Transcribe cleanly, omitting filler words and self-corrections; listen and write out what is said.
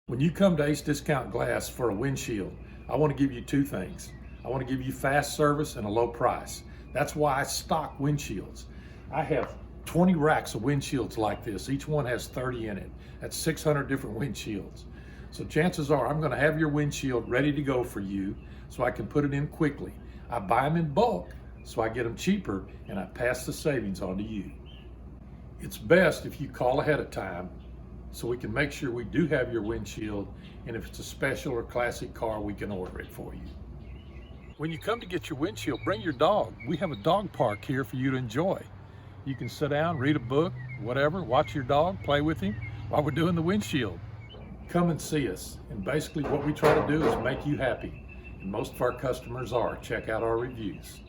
When you come to Ace Discount Glass for a windshield, I want to give you two things. I want to give you fast service and a low price. That's why I stock windshields. I have 20 racks of windshields like this. Each one has 30 in it. That's 600 different windshields. So chances are I'm going to have your windshield ready to go for you so I can put it in quickly. I buy them in bulk so I get them cheaper and I pass the savings on to you. It's best if you call ahead of time so we can make sure we do have your windshield, and if it's a special or classic car, we can order it for you. When you come to get your windshield, bring your dog. We have a dog park here for you to enjoy. You can sit down, read a book, whatever, watch your dog, play with him while we're doing the windshield. Come and see us, and basically what we try to do is make you happy, and most of our customers are. Check out our reviews.